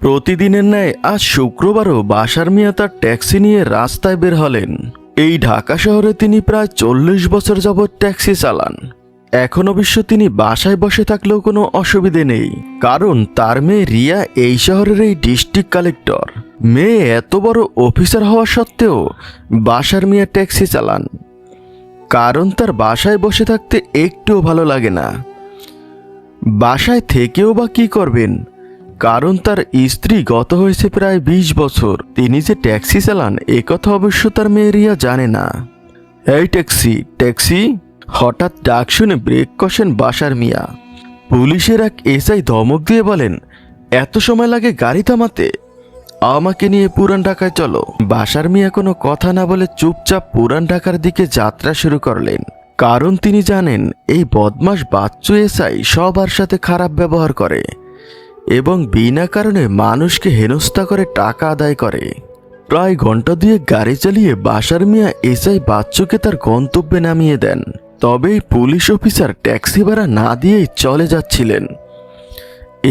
প্রতিদিনের ন্যায় আজ শুক্রবারও বাশার মিয়া তার ট্যাক্সি নিয়ে রাস্তায় বের হলেন। এই ঢাকা শহরে তিনি প্রায় 40 বছর যাবৎ ট্যাক্সি চালান। এখন অবশ্য তিনি বাসায় বসে থাকলেও কোনো অসুবিধে নেই, কারণ তার মেয়ে রিয়া এই শহরের এই ডিস্ট্রিক্ট কালেক্টর। মেয়ে এত বড় অফিসার হওয়া সত্ত্বেও বাশার মিয়া ট্যাক্সি চালান, কারণ তার বাসায় বসে থাকতে একটুও ভালো লাগে না। বাসায় থেকেও বা কি করবেন, কারণ তার স্ত্রী গত হয়েছে প্রায় 20 বছর। তিনি যে ট্যাক্সি চালান একথা অবশ্য তার মেয়ে রিয়া জানে না। এই ট্যাক্সি ট্যাক্সি, হঠাৎ ডাক শুনে ব্রেক কষেন বাশার মিয়া। পুলিশের এক এসআই ধমক দিয়ে বলেন, এত সময় লাগে গাড়ি থামাতে? আমাকে নিয়ে পুরান ঢাকায় চলো। বাশার মিয়া কোনো কথা না বলে চুপচাপ পুরান ঢাকার দিকে যাত্রা শুরু করলেন, কারণ তিনি জানেন এই বদমাশ বাচ্চু এসআই সবার সাথে খারাপ ব্যবহার করে এবং বিনা কারণে মানুষকে হেনস্থা করে টাকা আদায় করে। প্রায় ঘন্টা দুয়েক গাড়ি চালিয়ে বাশার মিয়া এসআই বাচ্চুকে তার গন্তব্যে নামিয়ে দেন। তবে এই পুলিশ অফিসার ট্যাক্সি ভাড়া না দিয়েই চলে যাচ্ছিলেন।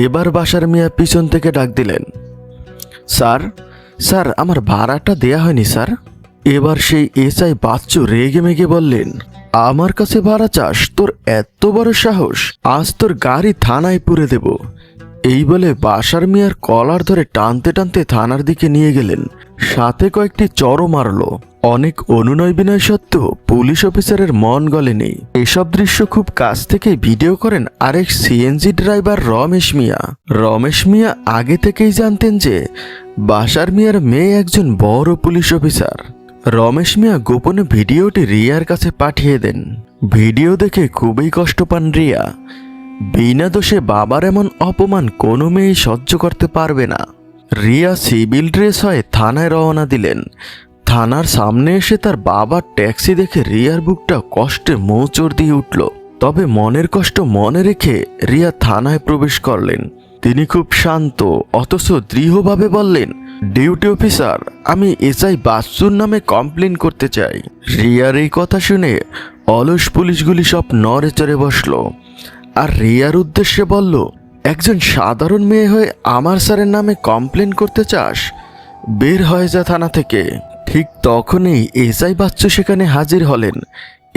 এবার বাশার মিয়া পিছন থেকে ডাক দিলেন, স্যার স্যার, আমার ভাড়াটা দেয়া হয়নি স্যার। এবার সেই এসআই বাচ্চু রেগে মেগে বললেন, আমার কাছে ভাড়া চাস? তোর এত বড় সাহস, আজ তোর গাড়ি থানায় পুরে দেব। এই বলে বাশার মিয়ার কলার ধরে টানতে টানতে থানার দিকে নিয়ে গেলেন, সাথে কয়েকটি চড়ও মারল। অনেক অনুনয় বিনয় সত্ত্বেও পুলিশ অফিসারের মন গলেনি। এসব দৃশ্য খুব কাছ থেকে ভিডিও করেন আরেক সিএনজি ড্রাইভার রমেশ মিয়া। রমেশ মিয়া আগে থেকেই জানতেন যে বাশার মিয়ার মেয়ে একজন বড় পুলিশ অফিসার। রমেশ মিয়া গোপনে ভিডিওটি রিয়ার কাছে পাঠিয়ে দেন। ভিডিও দেখে খুবই কষ্ট পান রিয়া। বিনা দোষে বাবার এমন অপমান কোনো মেয়ে সহ্য করতে পারবে না। রিয়া সিভিল ড্রেস হয়ে থানায় রওনা দিলেন। থানার সামনে এসে তার বাবার ট্যাক্সি দেখে রিয়ার বুকটা কষ্টে মোচড় দিয়ে উঠল। তবে মনের কষ্ট মনে রেখে রিয়া থানায় প্রবেশ করলেন। তিনি খুব শান্ত অথচ দৃঢ়ভাবে বললেন, ডিউটি অফিসার, আমি এসআই বাচ্চুর নামে কমপ্লেন করতে চাই। রিয়ার এই কথা শুনে অলস পুলিশগুলি সব নড়ে চড়ে বসল আর রিয়ার উদ্দেশ্যে বলল, একজন সাধারণ মেয়ে হয়ে আমার স্যারের নামে কমপ্লেন করতে চাস? বের হয়ে যা থানা থেকে। ঠিক তখনই এসআই বাচ্চু সেখানে হাজির হলেন।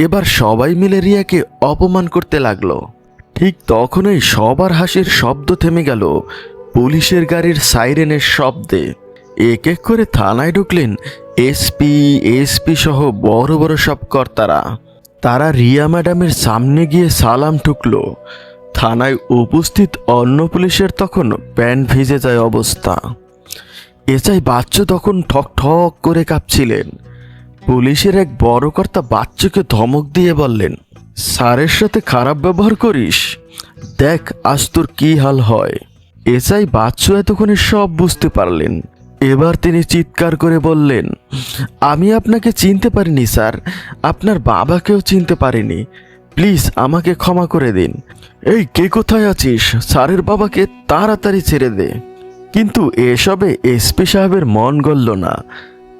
এবার সবাই মিলে রিয়াকে অপমান করতে লাগলো। ঠিক তখনই সবার হাসির শব্দ থেমে গেল পুলিশের গাড়ির সাইরেনের শব্দে। এক এক করে থানায় ঢুকলেন এসপি সহ বড় বড় সব কর্তারা। তারা রিয়া ম্যাডামের সামনে গিয়ে সালাম ঠুকলো। থানায় উপস্থিত অন্য পুলিশের তখন প্যান্ট ভিজে যায় অবস্থা। এসআই বাচ্চু তখন ঠক ঠক করে কাঁপছিলেন। পুলিশের এক বড় কর্তা বাচ্চুকে ধমক দিয়ে বললেন, স্যারের সাথে খারাপ ব্যবহার করিস? দেখ আজ তোর কি হাল হয়। এসআই বাচ্চু এতক্ষণে সব বুঝতে পারলেন। এবার তিনি চিৎকার করে বললেন, আমি আপনাকে চিনতে পারিনি স্যার, আপনার বাবাকেও চিনতে পারিনি, প্লিজ আমাকে ক্ষমা করে দিন। এই কে কোথায় আছিস? স্যারের বাবাকে তাড়াতাড়ি ছেড়ে দে। কিন্তু এসবে এসপি সাহেবের মন গলল না।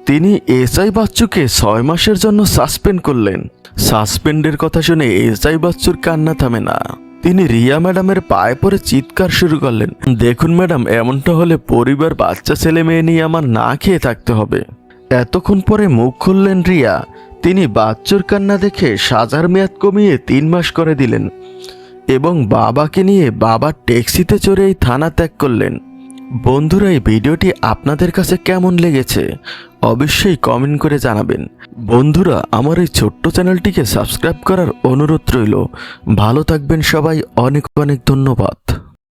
তিনি এসআই বাচ্চুকে 6 মাসের জন্য সাসপেন্ড করলেন। সাসপেন্ডের কথা শুনে এসআই বাচ্চুর কান্না থামে না। তিনি রিয়া ম্যাডামের পায়ে পড়ে চিৎকার শুরু করলেন, দেখুন ম্যাডাম, এমনটা হলে পরিবার, বাচ্চা ছেলে মেয়ে নিয়ে আমার না খেয়ে থাকতে হবে। এতক্ষণ পরে মুখ খুললেন রিয়া। তিনি বাচ্চুর কান্না দেখে সাজার মেয়াদ কমিয়ে 3 মাস করে দিলেন এবং বাবাকে নিয়ে বাবার ট্যাক্সিতে চড়েই থানা ত্যাগ করলেন। বন্ধুরা, এই ভিডিওটি আপনাদের কাছে কেমন লেগেছে অবশ্যই কমেন্ট করে জানাবেন। বন্ধুরা, আমার এই ছোট্ট চ্যানেলটিকে সাবস্ক্রাইব করার অনুরোধ রইল। ভালো থাকবেন সবাই, অনেক অনেক ধন্যবাদ।